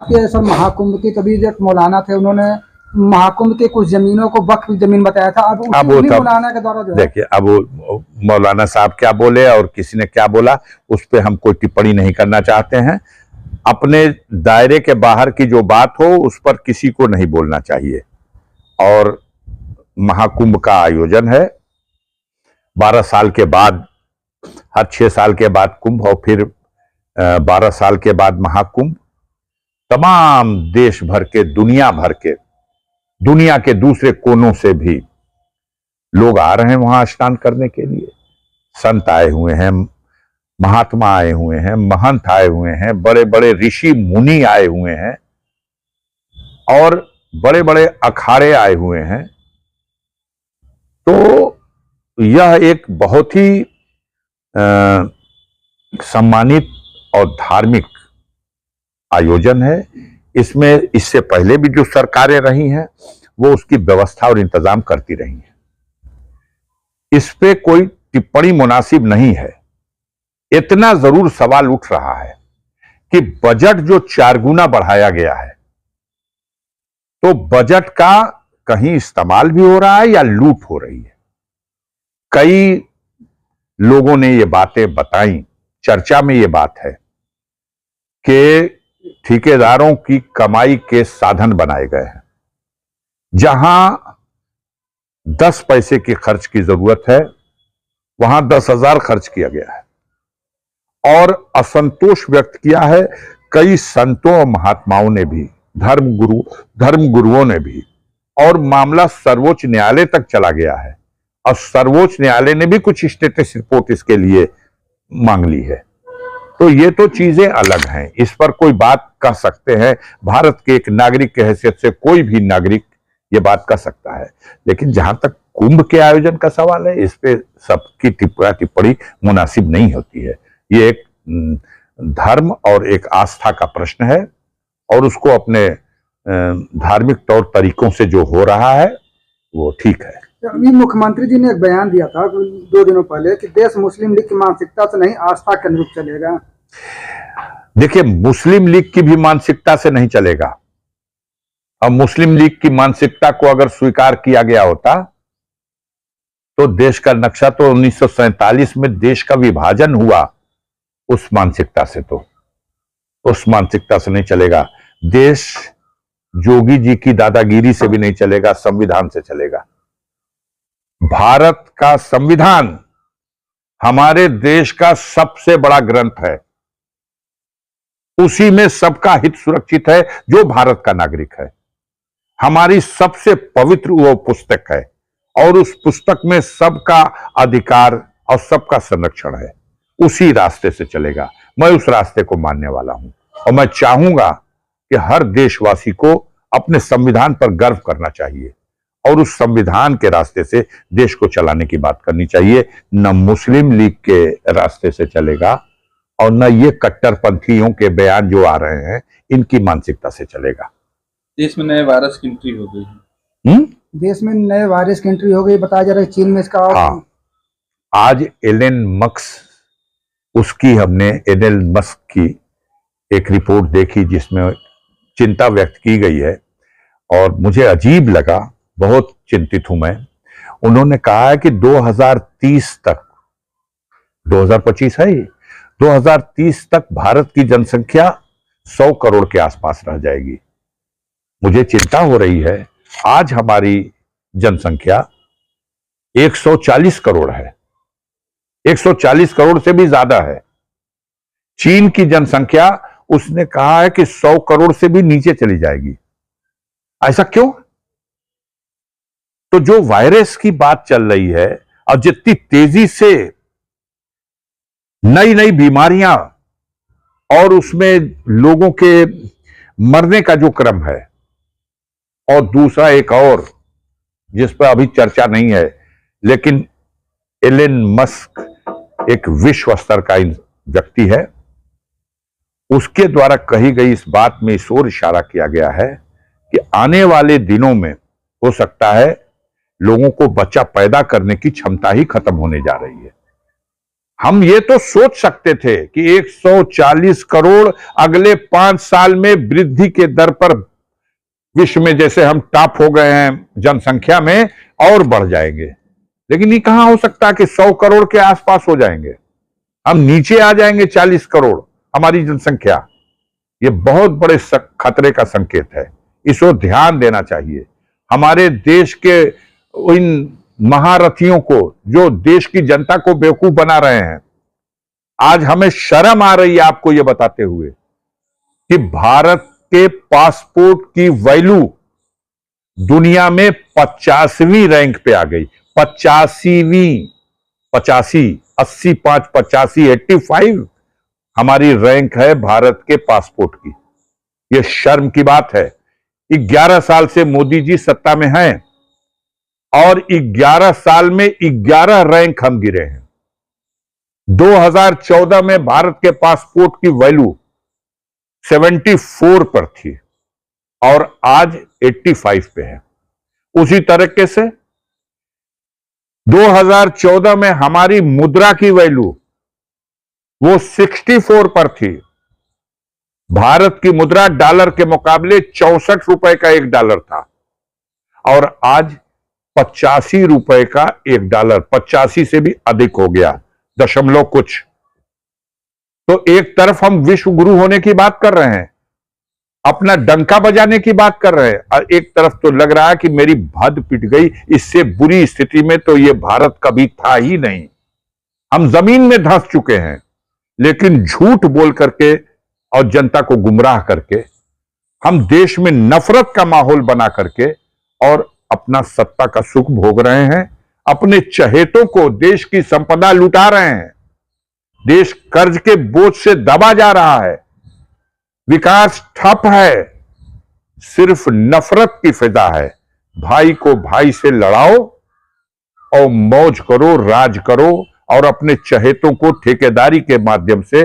के सर महाकुंभ की तभी एक मौलाना थे, उन्होंने महाकुंभ के कुछ जमीनों को वक्फ जमीन बताया था। अब उन्हीं मौलाना के द्वारा जो है, देखिए, अब वो मौलाना साहब क्या बोले और किसी ने क्या बोला, उस पर हम कोई टिप्पणी नहीं करना चाहते हैं। अपने दायरे के बाहर की जो बात हो उस पर किसी को नहीं बोलना चाहिए। और महाकुंभ का आयोजन है 12 साल के बाद, हर 6 साल के बाद कुंभ और फिर 12 साल के बाद महाकुंभ। तमाम देश भर के, दुनिया के दूसरे कोनों से भी लोग आ रहे हैं वहां स्नान करने के लिए। संत आए हुए हैं, महात्मा आए हुए हैं, महंत आए हुए हैं, बड़े बड़े ऋषि मुनि आए हुए हैं और बड़े बड़े अखाड़े आए हुए हैं। तो यह एक बहुत ही सम्मानित और धार्मिक आयोजन है। इसमें इससे पहले भी जो सरकारें रही हैं वो उसकी व्यवस्था और इंतजाम करती रही हैं। इस पे कोई टिप्पणी मुनासिब नहीं है। इतना जरूर सवाल उठ रहा है कि बजट जो 4 गुना बढ़ाया गया है, तो बजट का कहीं इस्तेमाल भी हो रहा है या लूट हो रही है। कई लोगों ने ये बातें बताई, चर्चा में ये बात है कि ठेकेदारों की कमाई के साधन बनाए गए हैं। जहां 10 पैसे की खर्च की जरूरत है वहां 10,000 खर्च किया गया है। और असंतोष व्यक्त किया है कई संतों और महात्माओं ने भी, धर्म गुरुओं ने भी। और मामला सर्वोच्च न्यायालय तक चला गया है और सर्वोच्च न्यायालय ने भी कुछ स्टेटस रिपोर्ट इसके लिए मांग ली है। तो ये तो चीजें अलग हैं, इस पर कोई बात कह सकते हैं। भारत के एक नागरिक की हैसियत से कोई भी नागरिक ये बात कह सकता है। लेकिन जहां तक कुंभ के आयोजन का सवाल है, इस पे सबकी टिप्पणी मुनासिब नहीं होती है। ये एक धर्म और एक आस्था का प्रश्न है और उसको अपने धार्मिक तौर तरीकों से जो हो रहा है वो ठीक है। अभी मुख्यमंत्री जी ने एक बयान दिया था 2 दिनों पहले कि देश मुस्लिम लीग की मानसिकता से नहीं, आस्था के अनुरूप चलेगा। देखिए, मुस्लिम लीग की भी मानसिकता से नहीं चलेगा। और मुस्लिम लीग की मानसिकता को अगर स्वीकार किया गया होता तो देश का नक्शा तो 1947 में देश का विभाजन हुआ उस मानसिकता से, तो उस मानसिकता से नहीं चलेगा। देश जोगी जी की दादागिरी से भी नहीं चलेगा, संविधान से चलेगा। भारत का संविधान हमारे देश का सबसे बड़ा ग्रंथ है। उसी में सबका हित सुरक्षित है जो भारत का नागरिक है। हमारी सबसे पवित्र वो पुस्तक है और उस पुस्तक में सबका अधिकार और सबका संरक्षण है। उसी रास्ते से चलेगा। मैं उस रास्ते को मानने वाला हूं और मैं चाहूंगा कि हर देशवासी को अपने संविधान पर गर्व करना चाहिए और उस संविधान के रास्ते से देश को चलाने की बात करनी चाहिए। न मुस्लिम लीग के रास्ते से चलेगा और न ये कट्टरपंथियों के बयान जो आ रहे हैं इनकी मानसिकता से चलेगा। देश में नए वायरस की एंट्री हो गई है। देश में नए वायरस की एंट्री हो गई, बताया जा रहा है चीन में इसका। हाँ, आज एलन मस्क की एक रिपोर्ट देखी जिसमें चिंता व्यक्त की गई है और मुझे अजीब लगा, बहुत चिंतित हूं मैं। उन्होंने कहा है कि 2030 तक, 2025 है, 2030 तक भारत की जनसंख्या 100 करोड़ के आसपास रह जाएगी। मुझे चिंता हो रही है। आज हमारी जनसंख्या 140 करोड़ है, 140 करोड़ से भी ज्यादा है। चीन की जनसंख्या उसने कहा है कि 100 करोड़ से भी नीचे चली जाएगी। ऐसा क्यों? तो जो वायरस की बात चल रही है और जितनी तेजी से नई नई बीमारियां और उसमें लोगों के मरने का जो क्रम है, और दूसरा एक और जिस पर अभी चर्चा नहीं है, लेकिन एलन मस्क एक विश्व स्तर का व्यक्ति है, उसके द्वारा कही गई इस बात में इस ओर इशारा किया गया है कि आने वाले दिनों में हो सकता है लोगों को बच्चा पैदा करने की क्षमता ही खत्म होने जा रही है। हम ये तो सोच सकते थे कि 140 करोड़ अगले 5 साल में वृद्धि के दर पर विश्व में जैसे हम टॉप हो गए हैं जनसंख्या में और बढ़ जाएंगे, लेकिन ये कहां हो सकता कि 100 करोड़ के आसपास हो जाएंगे। हम नीचे आ जाएंगे 40 करोड़ हमारी जनसंख्या। ये बहुत बड़े खतरे का संकेत है, इसको ध्यान देना चाहिए। हमारे देश के इन महारथियों को जो देश की जनता को बेवकूफ बना रहे हैं, आज हमें शर्म आ रही है आपको यह बताते हुए कि भारत के पासपोर्ट की वैल्यू दुनिया में 50वीं रैंक पे आ गई। 85वीं, 85, 85, 85 हमारी रैंक है भारत के पासपोर्ट की। यह शर्म की बात है। 11 साल से मोदी जी सत्ता में हैं और 11 साल में 11 रैंक हम गिरे हैं। 2014 में भारत के पासपोर्ट की वैल्यू 74 पर थी और आज 85 पे है। उसी तरीके से 2014 में हमारी मुद्रा की वैल्यू वो 64 पर थी। भारत की मुद्रा डॉलर के मुकाबले 64 रुपए का एक डॉलर था और आज 85 रुपए का एक डॉलर, 85 से भी अधिक हो गया, दशमलव कुछ। तो एक तरफ हम विश्व गुरु होने की बात कर रहे हैं, अपना डंका बजाने की बात कर रहे हैं, और एक तरफ तो लग रहा है कि मेरी भद पिट गई, इससे बुरी स्थिति में तो ये भारत कभी था ही नहीं। हम जमीन में धंस चुके हैं, लेकिन झूठ बोल करके और जनता को गुमराह करके हम देश में नफरत का माहौल बना करके और अपना सत्ता का सुख भोग रहे हैं। अपने चहेतों को देश की संपदा लुटा रहे हैं। देश कर्ज के बोझ से दबा जा रहा है, विकास ठप है, सिर्फ नफरत की फिजा है। भाई को भाई से लड़ाओ और मौज करो, राज करो और अपने चहेतों को ठेकेदारी के माध्यम से